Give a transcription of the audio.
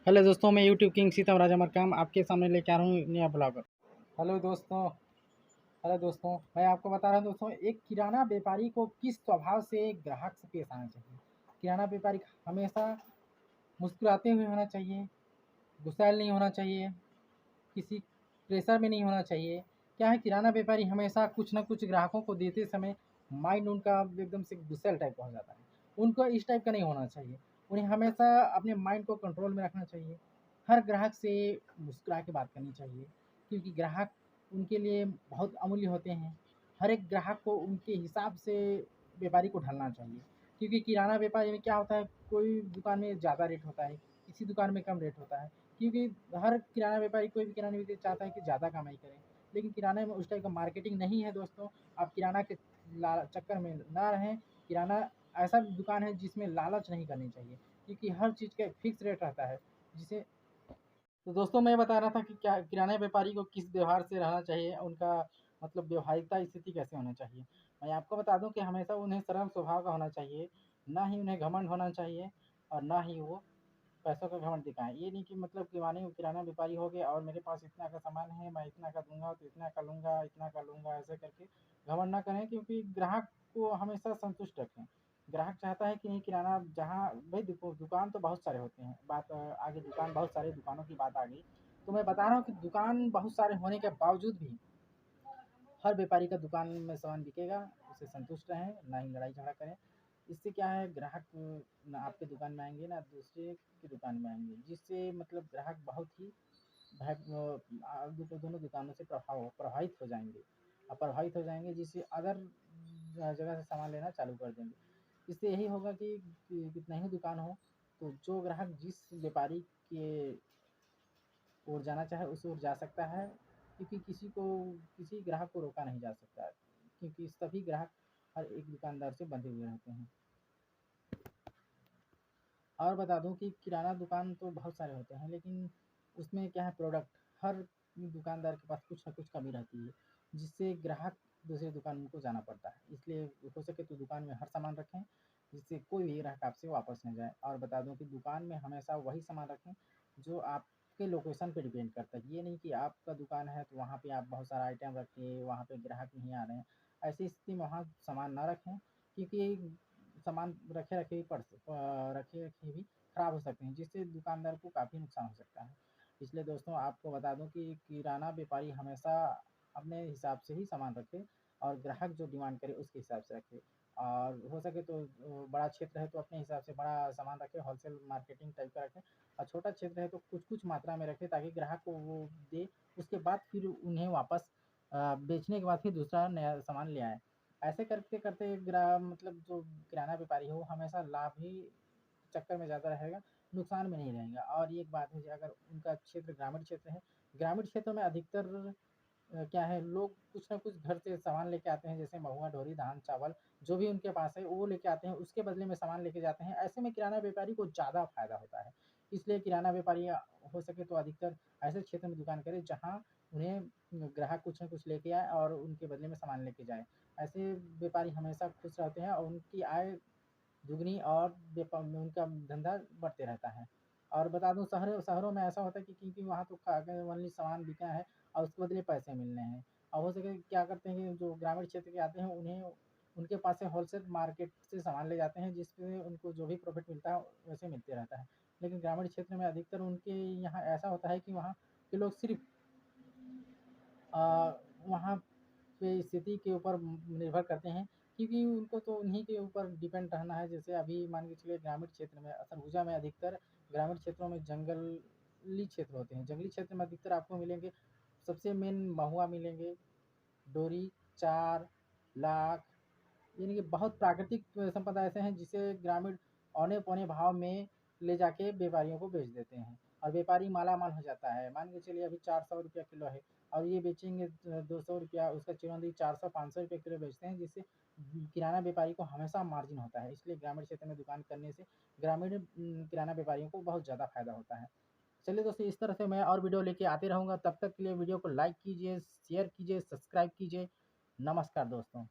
Hello दोस्तों, मैं YouTube king Sitaram राजा मरकाम आपके सामने लेके आ रहा हूँ नया ब्लॉगर। हेलो दोस्तों। हेलो दोस्तों, मैं आपको बता रहा हूँ दोस्तों, एक किराना व्यापारी को किस स्वभाव से ग्राहक से पेश आना चाहिए। किराना व्यापारी हमेशा मुस्कुराते हुए होना चाहिए, गुस्सैल नहीं होना चाहिए, किसी प्रेशर में नहीं होना चाहिए। क्या है, किराना व्यापारी हमेशा कुछ ना कुछ ग्राहकों को देते समय माइंड उनका एकदम से गुस्सैल टाइप का हो जाता है। उनको इस टाइप का नहीं होना चाहिए। उन्हें हमेशा अपने माइंड को कंट्रोल में रखना चाहिए। हर ग्राहक से मुस्कुरा के बात करनी चाहिए, क्योंकि ग्राहक उनके लिए बहुत अमूल्य होते हैं। हर एक ग्राहक को उनके हिसाब से व्यापारी को ढलना चाहिए, क्योंकि किराना व्यापारी में क्या होता है, कोई दुकान में ज़्यादा रेट होता है, किसी दुकान में कम रेट होता है। क्योंकि हर किराना व्यापारी, कोई भी किराना व्यापारी चाहता है कि ज़्यादा कमाई करें, लेकिन किराने में उस टाइप का मार्केटिंग नहीं है दोस्तों। आप किराना के चक्कर में ना रहें। किराना ऐसा दुकान है जिसमें लालच नहीं करनी चाहिए, क्योंकि हर चीज़ का फिक्स रेट रहता है जिसे। तो दोस्तों, मैं बता रहा था कि क्या किराना व्यापारी को किस व्यवहार से रहना चाहिए, उनका मतलब व्यवहारिकता स्थिति कैसे होना चाहिए। मैं आपको बता दूं कि हमेशा उन्हें सरल स्वभाव का होना चाहिए, ना ही उन्हें घमंड होना चाहिए और ना ही वो पैसों का घमंड दिखाएँ। ये नहीं कि मतलब कि माने वो किराना व्यापारी हो गए और मेरे पास इतना का सामान है, मैं इतना का दूँगा तो इतना का लूँगा, इतना का लूँगा, ऐसे करके घमंड ना करें, क्योंकि ग्राहक को हमेशा संतुष्ट रखें। ग्राहक चाहता है कि नहीं, किराना जहाँ भाई देखो, दुकान तो बहुत सारे होते हैं, बात आगे दुकान, बहुत सारे दुकानों की बात आ गई। तो मैं बता रहा हूँ कि दुकान बहुत सारे होने के बावजूद भी हर व्यापारी का दुकान में सामान बिकेगा, उससे संतुष्ट रहें, ना ही लड़ाई झगड़ा करें। इससे क्या है, ग्राहक ना आपके दुकान में आएँगे ना दूसरे की दुकान में आएँगे, जिससे मतलब ग्राहक बहुत ही दोनों दुकानों से प्रभावित हो जाएँगे। प्रभावित हो जाएँगे, जिससे अदर जगह से सामान लेना चालू कर देंगे। इससे यही होगा कि कितना ही दुकान हो, तो जो ग्राहक जिस व्यापारी के ओर जाना चाहे उस ओर जा सकता है, क्योंकि किसी ग्राहक को रोका नहीं जा सकता है, क्योंकि सभी ग्राहक हर एक दुकानदार से बंधे हुए रहते हैं। और बता दूं कि किराना दुकान तो बहुत सारे होते हैं, लेकिन उसमें क्या है, प्रोडक्ट हर दुकानदार के पास कुछ ना कुछ कमी रहती है, जिससे ग्राहक दूसरी दुकान को जाना पड़ता है। इसलिए हो सके तो दुकान में हर सामान रखें, जिससे कोई भी ग्राहक आपसे वापस न जाए। और बता दूं कि दुकान में हमेशा वही सामान रखें जो आपके लोकेशन पे डिपेंड करता है। ये नहीं कि आपका दुकान है तो वहाँ पे आप बहुत सारा आइटम रखिए, वहाँ पे ग्राहक नहीं आ रहे हैं, ऐसी स्थिति में वहाँ सामान ना रखें, क्योंकि सामान रखे रखे भी खराब हो सकते हैं, जिससे दुकानदार को काफ़ी नुकसान हो सकता है। इसलिए दोस्तों, आपको बता दूं कि किराना व्यापारी हमेशा अपने हिसाब से ही सामान रखे, और ग्राहक जो डिमांड करे उसके हिसाब से रखे। और हो सके तो बड़ा क्षेत्र है तो अपने हिसाब से बड़ा सामान रखे, होलसेल मार्केटिंग टाइप का रखें। और छोटा क्षेत्र है तो कुछ कुछ मात्रा में रखे, ताकि ग्राहक को वो दे, उसके बाद फिर उन्हें वापस बेचने के बाद फिर दूसरा नया सामान ले आए। ऐसे करते करते मतलब जो किराना व्यापारी है वो हमेशा लाभ ही चक्कर में ज़्यादा रहेगा, नुकसान में नहीं रहेगा। और ये एक बात है कि अगर उनका क्षेत्र ग्रामीण क्षेत्र है, ग्रामीण क्षेत्रों में अधिकतर क्या है, लोग कुछ ना कुछ घर से सामान लेके आते हैं, जैसे महुआ, ढोरी, धान, चावल, जो भी उनके पास है वो लेके आते हैं, उसके बदले में सामान लेके जाते हैं। ऐसे में किराना व्यापारी को ज़्यादा फायदा होता है। इसलिए किराना व्यापारी हो सके तो अधिकतर ऐसे क्षेत्र में दुकान करे जहाँ उन्हें ग्राहक कुछ ना कुछ लेके आए और उनके बदले में सामान लेके जाए। ऐसे व्यापारी हमेशा खुश रहते हैं और उनकी आय दुगनी, और उनका धंधा बढ़ते रहता है। और बता दूं, शहरों शहरों में ऐसा होता है कि क्योंकि वहाँ तो कागज ओनली सामान बिका है और उसके बदले पैसे मिलने हैं। और हो सके क्या करते हैं कि जो ग्रामीण क्षेत्र के आते हैं उन्हें उनके पास से होलसेल मार्केट से सामान ले जाते हैं, जिससे उनको जो भी प्रॉफिट मिलता है वैसे मिलते रहता है। लेकिन ग्रामीण क्षेत्र में अधिकतर उनके यहाँ ऐसा होता है कि वहाँ के लोग सिर्फ वहाँ पे स्थिति के ऊपर निर्भर करते हैं, क्योंकि उनको तो उन्हीं के ऊपर डिपेंड रहना है। जैसे अभी मान के चलिए, ग्रामीण क्षेत्र में सरगुजा में अधिकतर ग्रामीण क्षेत्रों में जंगली क्षेत्र होते हैं। जंगली क्षेत्र में अधिकतर आपको मिलेंगे, सबसे मेन महुआ मिलेंगे, डोरी, चार, लाख, यानी कि बहुत प्राकृतिक संपदा ऐसे हैं जिसे ग्रामीण औने पौने भाव में ले जाके व्यापारियों को बेच देते हैं, और व्यापारी माला माल हो जाता है। मान के चलिए अभी 400 रुपया किलो है, और ये बेचेंगे 200 रुपया, उसका चिरौंजी 400 500 रुपये किलो बेचते हैं, जिससे किराना व्यापारी को हमेशा मार्जिन होता है। इसलिए ग्रामीण क्षेत्र में दुकान करने से ग्रामीण किराना व्यापारियों को बहुत ज़्यादा फायदा होता है। चलिए दोस्तों, इस तरह से मैं और वीडियो लेके आते रहूँगा। तब तक के लिए वीडियो को लाइक कीजिए, शेयर कीजिए, सब्सक्राइब कीजिए। नमस्कार दोस्तों।